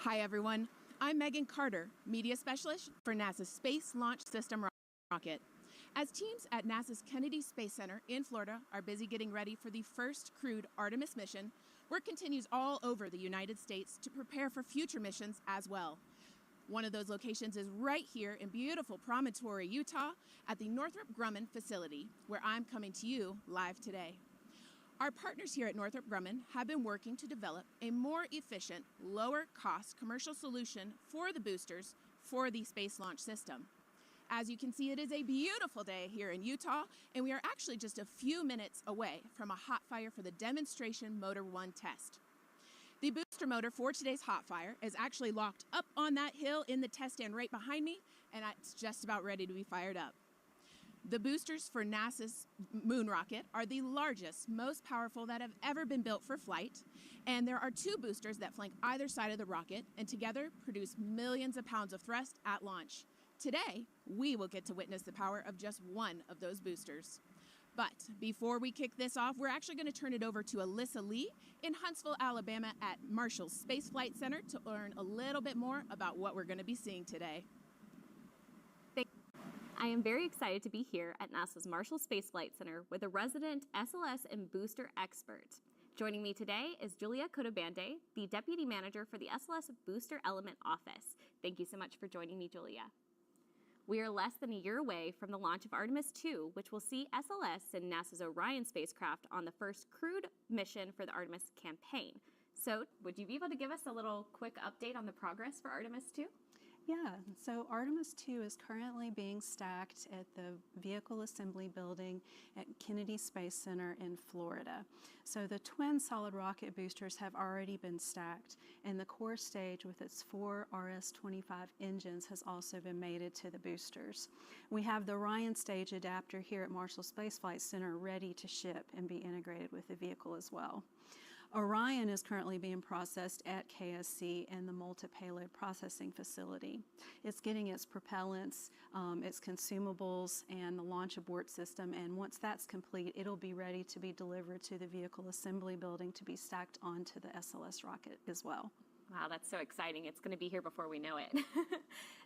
Hi everyone, I'm Megan Carter, Media Specialist for NASA's Space Launch System rocket. As teams at NASA's Kennedy Space Center in Florida are busy getting ready for the first crewed Artemis mission, work continues all over the United States to prepare for future missions as well. One of those locations is right here in beautiful Promontory, Utah, at the Northrop Grumman facility, where I'm coming to you live today. Our partners here at Northrop Grumman have been working to develop a more efficient, lower-cost commercial solution for the boosters for the Space Launch System. As you can see, it is a beautiful day here in Utah, and we are actually just a few minutes away from a hot fire for the demonstration Motor 1 test. The booster motor for today's hot fire is actually locked up on that hill in the test stand right behind me, and it's just about ready to be fired up. The boosters for NASA's moon rocket are the largest, most powerful that have ever been built for flight, and there are two boosters that flank either side of the rocket and together produce millions of pounds of thrust at launch. Today, we will get to witness the power of just one of those boosters. But before we kick this off, we're actually going to turn it over to Alyssa Lee in Huntsville, Alabama at Marshall Space Flight Center to learn a little bit more about what we're going to be seeing today. I am very excited to be here at NASA's Marshall Space Flight Center with a resident SLS and booster expert. Joining me today is Julia Cotobande, the Deputy Manager for the SLS Booster Element Office. Thank you so much for joining me, Julia. We are less than a year away from the launch of Artemis II, which will see SLS and NASA's Orion spacecraft on the first crewed mission for the Artemis campaign. So, would you be able to give us a little quick update on the progress for Artemis II? Yeah, so Artemis II is currently being stacked at the Vehicle Assembly Building at Kennedy Space Center in Florida. So the twin solid rocket boosters have already been stacked, and the core stage with its 4 RS-25 engines has also been mated to the boosters. We have the Orion stage adapter here at Marshall Space Flight Center ready to ship and be integrated with the vehicle as well. Orion is currently being processed at KSC in the multi-payload processing facility. It's getting its propellants, its consumables, and the launch abort system, and once that's complete, it'll be ready to be delivered to the Vehicle Assembly Building to be stacked onto the SLS rocket as well. Wow, that's so exciting. It's going to be here before we know it.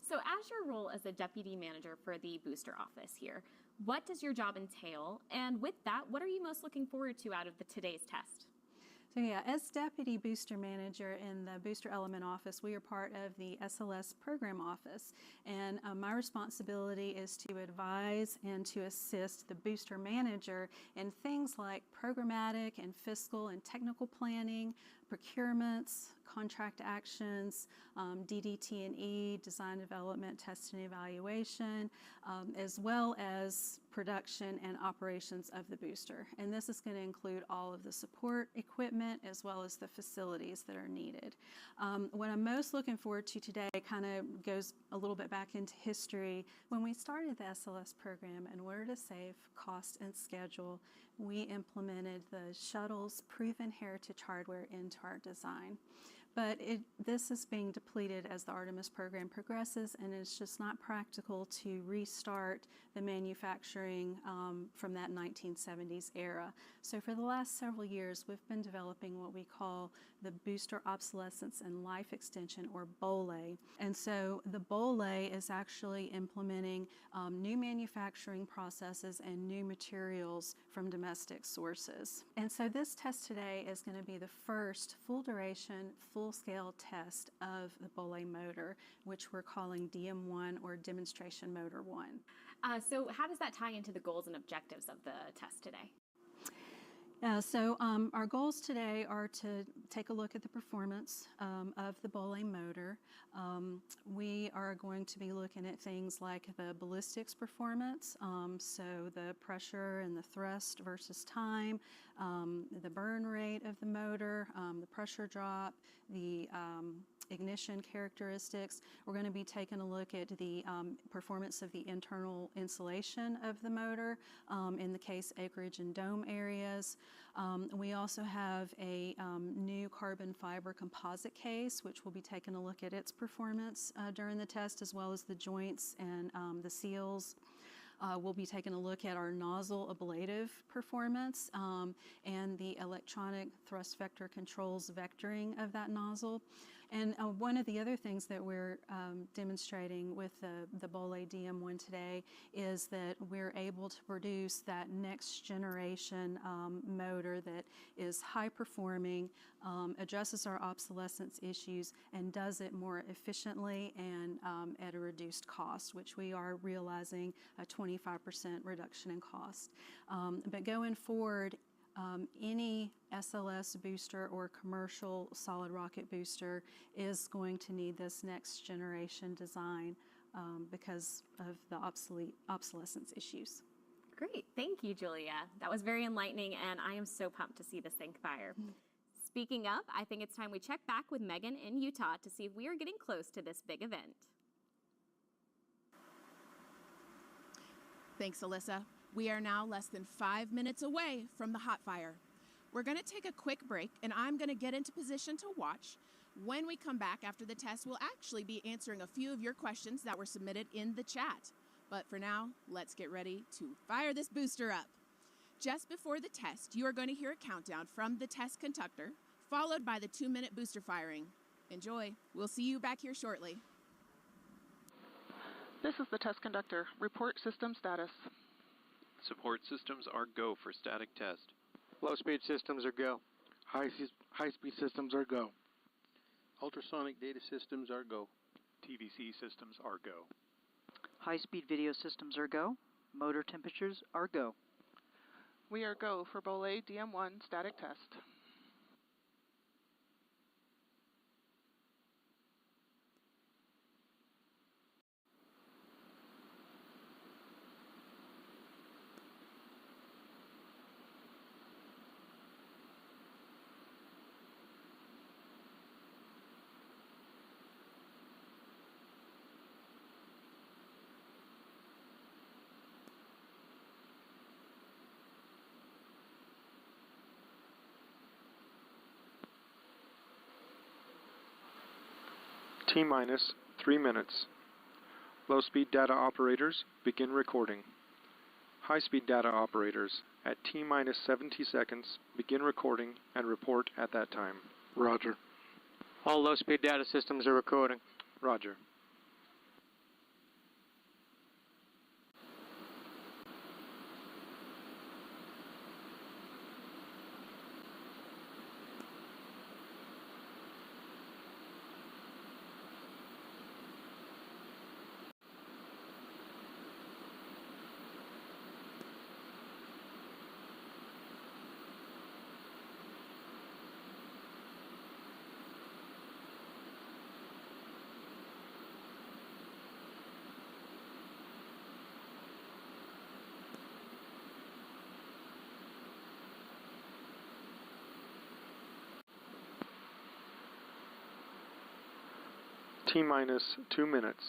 So as your role as a Deputy Manager for the Booster Office here, what does your job entail? And with that, what are you most looking forward to out of today's test? So yeah, as Deputy Booster Manager in the Booster Element Office, we are part of the SLS Program Office, and my responsibility is to advise and to assist the Booster Manager in things like programmatic and fiscal and technical planning, procurements, contract actions, DD&T&E, design development, test and evaluation, as well as production and operations of the booster. And this is going to include all of the support equipment as well as the facilities that are needed. What I'm most looking forward to today kind of goes a little bit back into history. When we started the SLS program, in order to save cost and schedule, we implemented the shuttle's proven heritage hardware into our design. But this is being depleted as the Artemis program progresses, and it's just not practical to restart the manufacturing from that 1970s era. So for the last several years, we've been developing what we call the Booster Obsolescence and Life Extension, or BOLE. And so the BOLE is actually implementing new manufacturing processes and new materials from domestic sources. And so this test today is going to be the first full duration, full-scale test of the BOLE motor, which we're calling DM1 or Demonstration Motor 1. So how does that tie into the goals and objectives of the test today? So our goals today are to take a look at the performance of the BOLE motor. We are going to be looking at things like the ballistics performance, so the pressure and the thrust versus time, the burn rate of the motor, the pressure drop, the ignition characteristics. We're going to be taking a look at the performance of the internal insulation of the motor, in the case acreage and dome areas. We also have a new carbon fiber composite case, which will be taking a look at its performance during the test, as well as the joints and the seals. We'll be taking a look at our nozzle ablative performance and the electronic thrust vector controls vectoring of that nozzle. And one of the other things that we're demonstrating with the BOLE DM1 today is that we're able to produce that next generation motor that is high performing, addresses our obsolescence issues, and does it more efficiently and at a reduced cost, which we are realizing a 25% reduction in cost. But going forward, any SLS booster or commercial solid rocket booster is going to need this next generation design because of the obsolescence issues. Great, thank you, Julia. That was very enlightening, and I am so pumped to see this thing fire. Speaking of, I think it's time we check back with Megan in Utah to see if we are getting close to this big event. Thanks, Alyssa. We are now less than 5 minutes away from the hot fire. We're going to take a quick break, and I'm going to get into position to watch. When we come back after the test, we'll actually be answering a few of your questions that were submitted in the chat. But for now, let's get ready to fire this booster up. Just before the test, you are going to hear a countdown from the test conductor, followed by the 2-minute booster firing. Enjoy. We'll see you back here shortly. This is the test conductor. Report system status. Support systems are go for static test. Low-speed systems are go. High-speed systems are go. Ultrasonic data systems are go. TVC systems are go. High-speed video systems are go. Motor temperatures are go. We are go for BOLE DM1 static test. T-minus 3 minutes. Low-speed data operators begin recording. High-speed data operators at T-minus 70 seconds begin recording and report at that time. Roger. All low-speed data systems are recording. Roger. T-minus 2 minutes.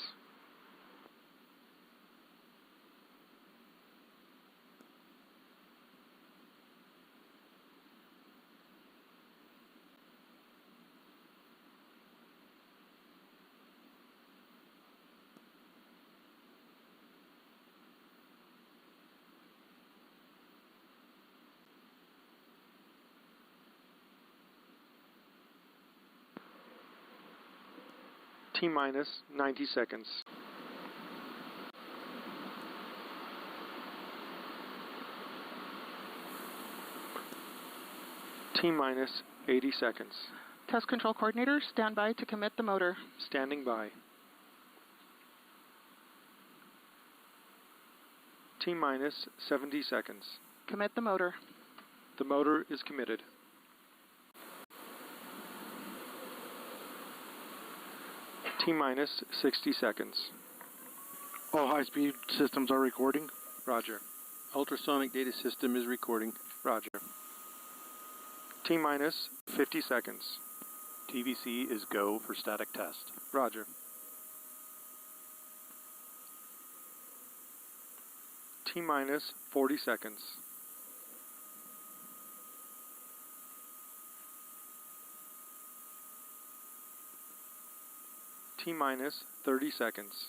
T-minus 90 seconds. T-minus 80 seconds. Test control coordinator, stand by to commit the motor. Standing by. T-minus 70 seconds. Commit the motor. The motor is committed. T-minus 60 seconds. All high-speed systems are recording. Roger. Ultrasonic data system is recording. Roger. T-minus 50 seconds. TVC is go for static test. Roger. T-minus 40 seconds. T-minus 30 seconds.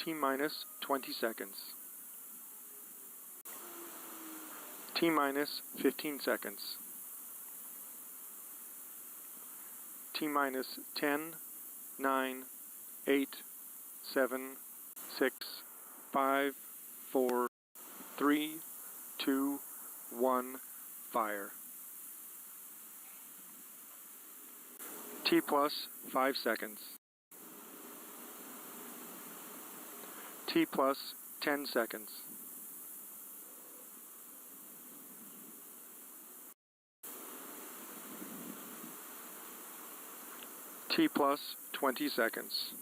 T minus 20 seconds. T minus 15 seconds. T minus 10, 9, 8, 7, 6, 5, 4, 3, 2, 1, fire. T plus 5 seconds. T plus 10 seconds. T plus 20 seconds.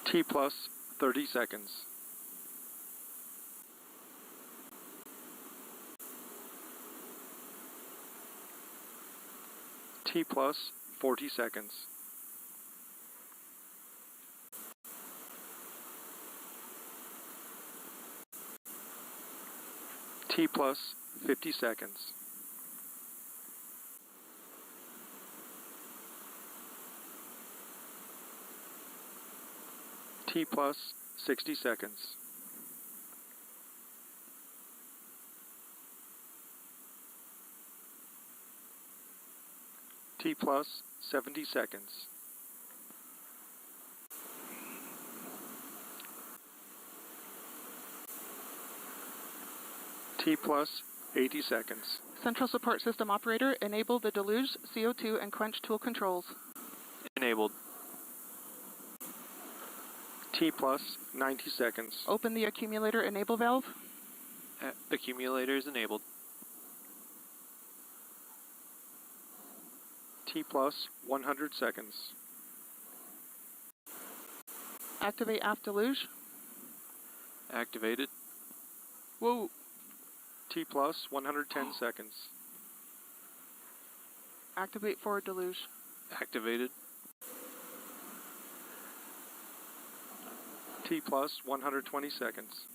T plus 30 seconds. T plus 40 seconds. T plus 50 seconds. T plus 60 seconds. T plus 70 seconds. T plus 80 seconds. Central Support System Operator, enable the deluge, CO2, and quench tool controls. Enabled. T plus 90 seconds. Open the accumulator enable valve. Accumulator is enabled. T plus 100 seconds. Activate aft deluge. Activated. Whoa. T plus 110 seconds. Activate forward deluge. Activated. T plus 120 seconds.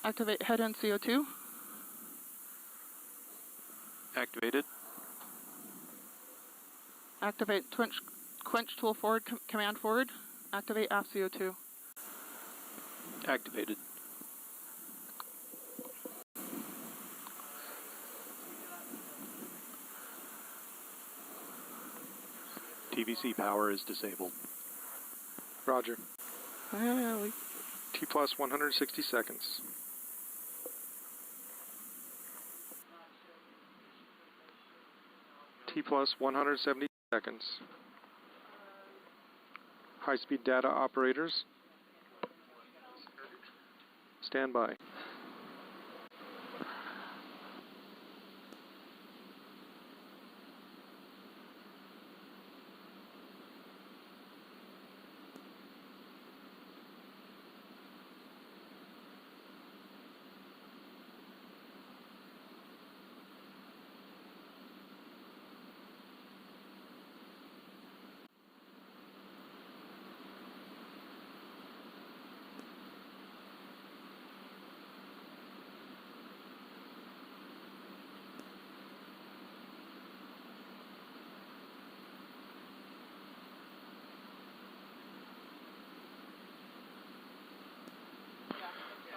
Activate head end CO2. Activated. Activate quench tool forward command forward. Activate aft CO2. Activated. TVC power is disabled. Roger. T plus 160 seconds. T plus 170 seconds. High-speed data operators, stand by.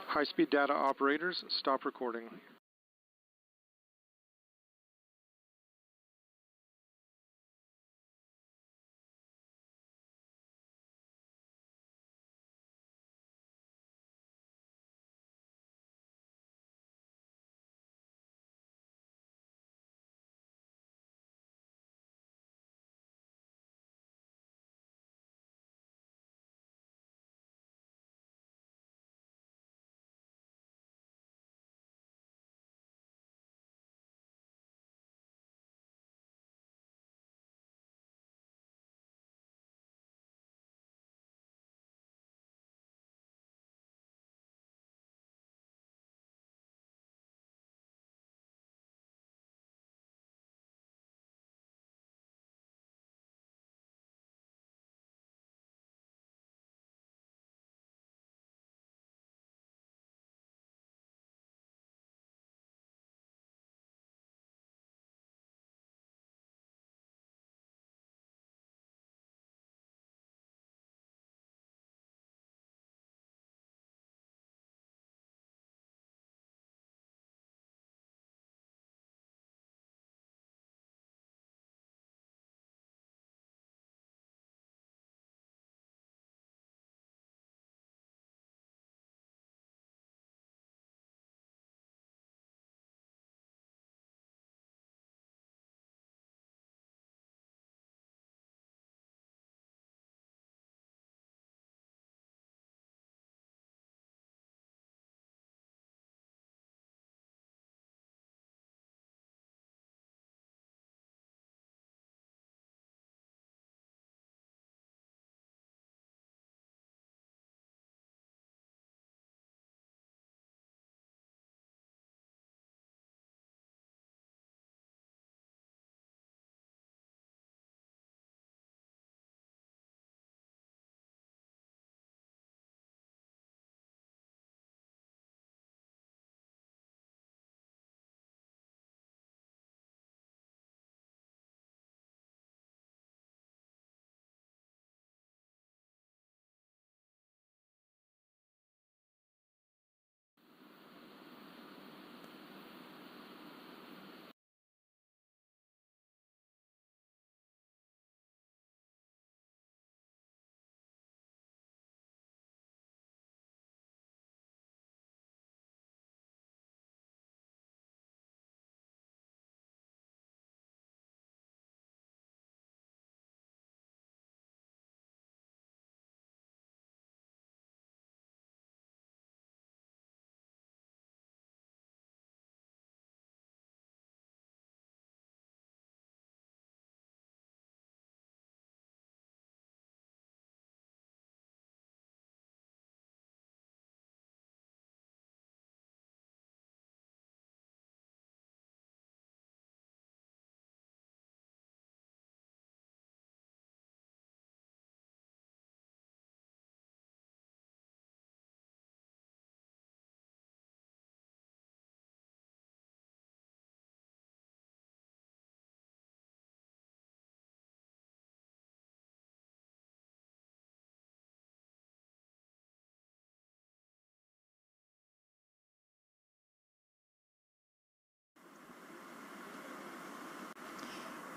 High-speed data operators, stop recording.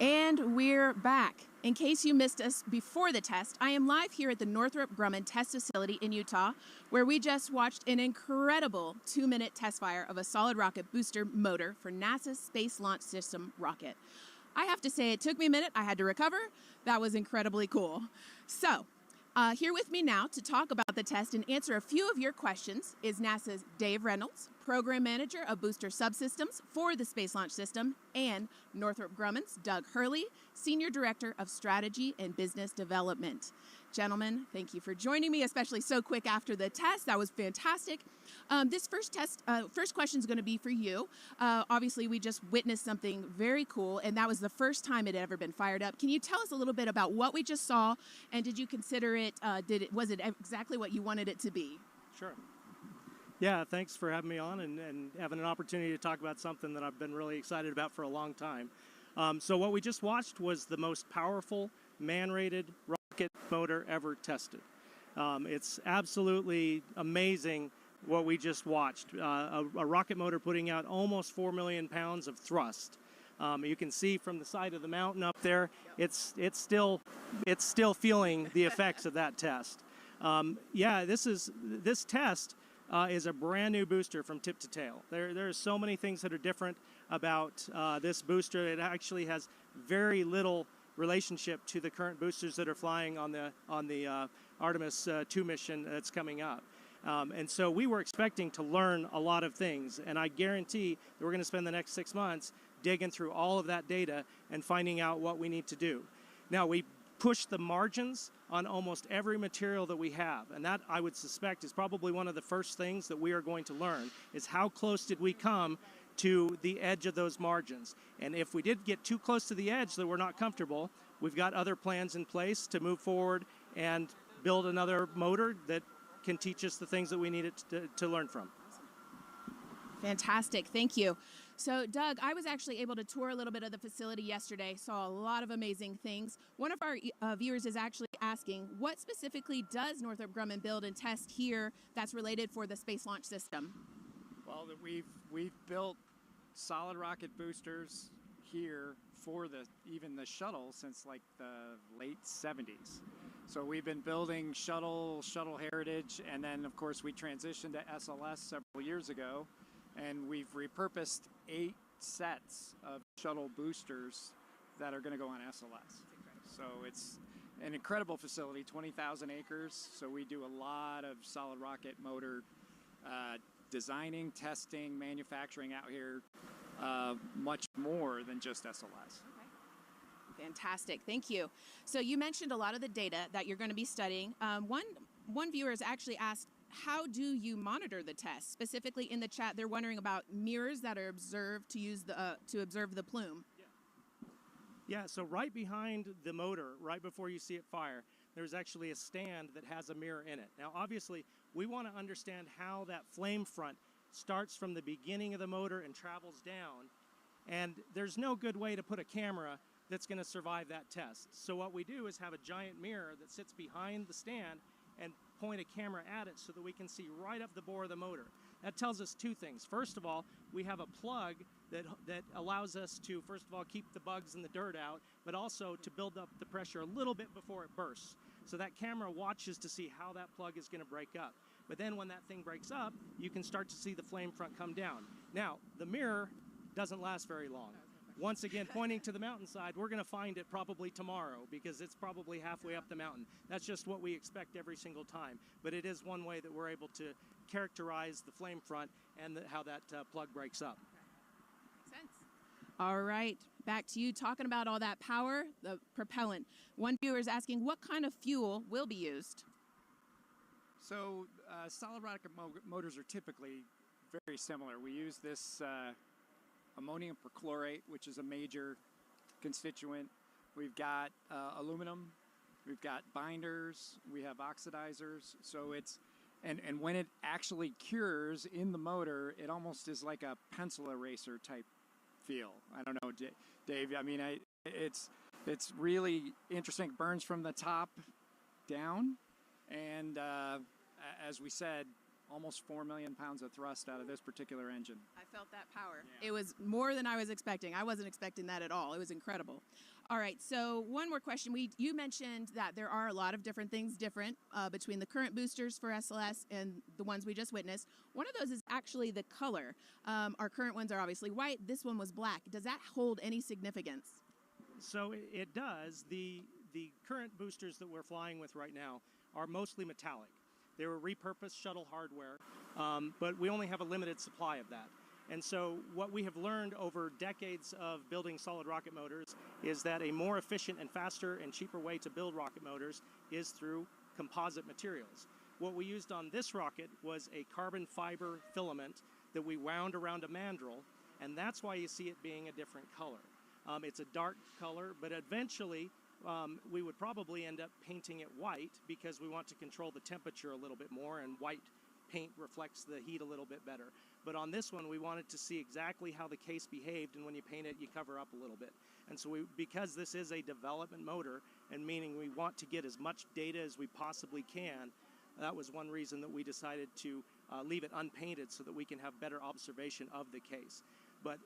And we're back. In case you missed us before the test, I am live here at the Northrop Grumman test facility in Utah, where we just watched an incredible 2-minute test fire of a solid rocket booster motor for NASA's Space Launch System rocket. I have to say, it took me a minute. I had to recover. That was incredibly cool. So, here with me now to talk about the test and answer a few of your questions is NASA's Dave Reynolds, Program Manager of Booster Subsystems for the Space Launch System, and Northrop Grumman's Doug Hurley, Senior Director of Strategy and Business Development. Gentlemen, thank you for joining me, especially so quick after the test. That was fantastic. This first question is going to be for you. Obviously, we just witnessed something very cool, and that was the first time it had ever been fired up. Can you tell us a little bit about what we just saw, and did you consider it, was it exactly what you wanted it to be? Sure. Yeah, thanks for having me on and having an opportunity to talk about something that I've been really excited about for a long time. So what we just watched was the most powerful man-rated rocket motor ever tested. It's absolutely amazing what we just watched. A rocket motor putting out almost 4 million pounds of thrust. You can see from the side of the mountain up there, it's still feeling the effects of that test. Yeah, this test is a brand new booster from tip to tail. There are so many things that are different about this booster. It actually has very little relationship to the current boosters that are flying on the Artemis 2 mission that's coming up. And so we were expecting to learn a lot of things, and I guarantee that we're going to spend the next 6 months digging through all of that data and finding out what we need to do. Now, we push the margins on almost every material that we have, and that, I would suspect, is probably one of the first things that we are going to learn, is how close did we come to the edge of those margins. And if we did get too close to the edge that we're not comfortable, we've got other plans in place to move forward and build another motor that can teach us the things that we needed to learn from. Fantastic, thank you. So Doug, I was actually able to tour a little bit of the facility yesterday, saw a lot of amazing things. One of our viewers is actually asking, what specifically does Northrop Grumman build and test here that's related for the Space Launch System? Well, we've built solid rocket boosters here for even the shuttle since like the late 70s. So we've been building shuttle heritage, and then of course we transitioned to SLS several years ago, and we've repurposed 8 sets of shuttle boosters that are going to go on SLS. So it's an incredible facility, 20,000 acres. So we do a lot of solid rocket motor designing, testing, manufacturing out here, much more than just SLS. Fantastic, thank you. So you mentioned a lot of the data that you're going to be studying. One viewer has actually asked, how do you monitor the test? Specifically in the chat, they're wondering about mirrors that are observed to use to observe the plume. Yeah, so right behind the motor, right before you see it fire, there's actually a stand that has a mirror in it. Now, obviously, we want to understand how that flame front starts from the beginning of the motor and travels down, and there's no good way to put a camera that's going to survive that test. So what we do is have a giant mirror that sits behind the stand and point a camera at it so that we can see right up the bore of the motor. That tells us 2 things. First of all, we have a plug that allows us to, first of all, keep the bugs and the dirt out, but also to build up the pressure a little bit before it bursts. So that camera watches to see how that plug is going to break up. But then when that thing breaks up, you can start to see the flame front come down. Now, the mirror doesn't last very long. Once again, pointing to the mountainside, we're going to find it probably tomorrow because it's probably halfway up the mountain. That's just what we expect every single time. But it is one way that we're able to characterize the flame front and how that plug breaks up. Makes sense. All right, back to you talking about all that power, the propellant. One viewer is asking, what kind of fuel will be used? So solid rocket motors are typically very similar. We use this ammonium perchlorate, which is a major constituent. We've got aluminum, we've got binders, we have oxidizers. So it's, and when it actually cures in the motor, it almost is like a pencil eraser type feel. I don't know, Dave, I mean, it's really interesting. It burns from the top down, and as we said, almost 4 million pounds of thrust out of this particular engine. I felt that power. Yeah. It was more than I was expecting. I wasn't expecting that at all. It was incredible. All right, so one more question. You mentioned that there are a lot of different things between the current boosters for SLS and the ones we just witnessed. One of those is actually the color. Our current ones are obviously white. This one was black. Does that hold any significance? So it does. The current boosters that we're flying with right now are mostly metallic. They were repurposed shuttle hardware, but we only have a limited supply of that. And so what we have learned over decades of building solid rocket motors is that a more efficient and faster and cheaper way to build rocket motors is through composite materials. What we used on this rocket was a carbon fiber filament that we wound around a mandrel, and that's why you see it being a different color. It's a dark color, but eventually we would probably end up painting it white because we want to control the temperature a little bit more, and white paint reflects the heat a little bit better. But on this one, we wanted to see exactly how the case behaved, and when you paint it, you cover up a little bit. And so because this is a development motor, and meaning we want to get as much data as we possibly can, that was one reason that we decided to leave it unpainted so that we can have better observation of the case. But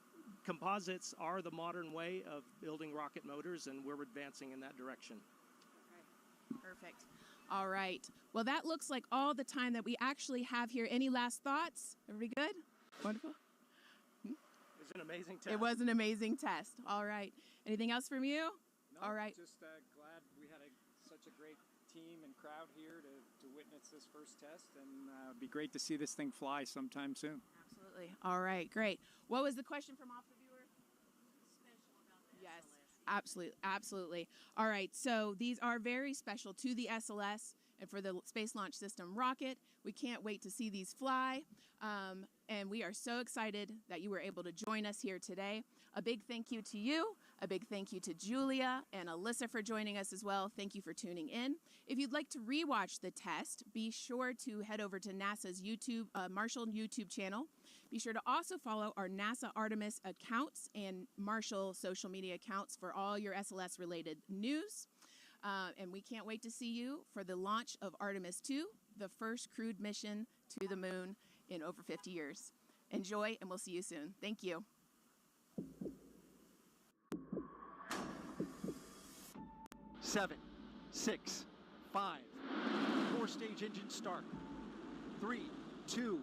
composites are the modern way of building rocket motors, and we're advancing in that direction. Okay. Perfect. All right. Well, that looks like all the time that we actually have here. Any last thoughts? Everybody good? Wonderful. It was an amazing test. It was an amazing test. All right. Anything else from you? No, all right. Just glad we had such a great team and crowd here to witness this first test, and it'd be great to see this thing fly sometime soon. Absolutely. All right. Great. What was the question from off the viewer? Yes. Absolutely. All right, so these are very special to the SLS and for the Space Launch System rocket. We can't wait to see these fly, and we are so excited that you were able to join us here today. A big thank you to you. A big thank you to Julia and Alyssa for joining us as well. Thank you for tuning in. If you'd like to rewatch the test, be sure to head over to NASA's Marshall YouTube channel. Be sure to also follow our NASA Artemis accounts and Marshall social media accounts for all your SLS-related news. And we can't wait to see you for the launch of Artemis 2, the first crewed mission to the moon in over 50 years. Enjoy, and we'll see you soon. Thank you. 7, 6, 5, 4-stage engine start. 3, 2,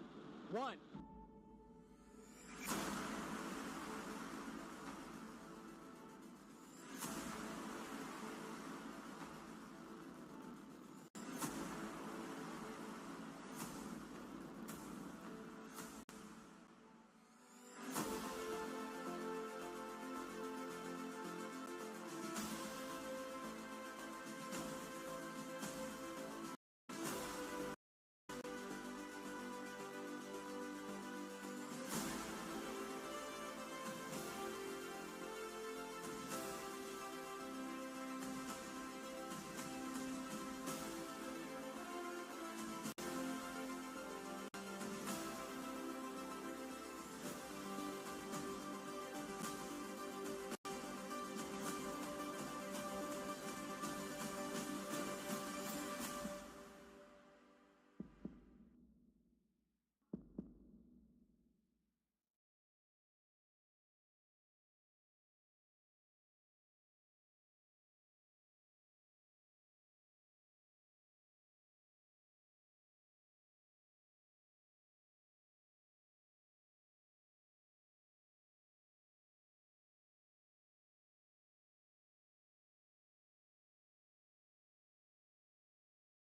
1.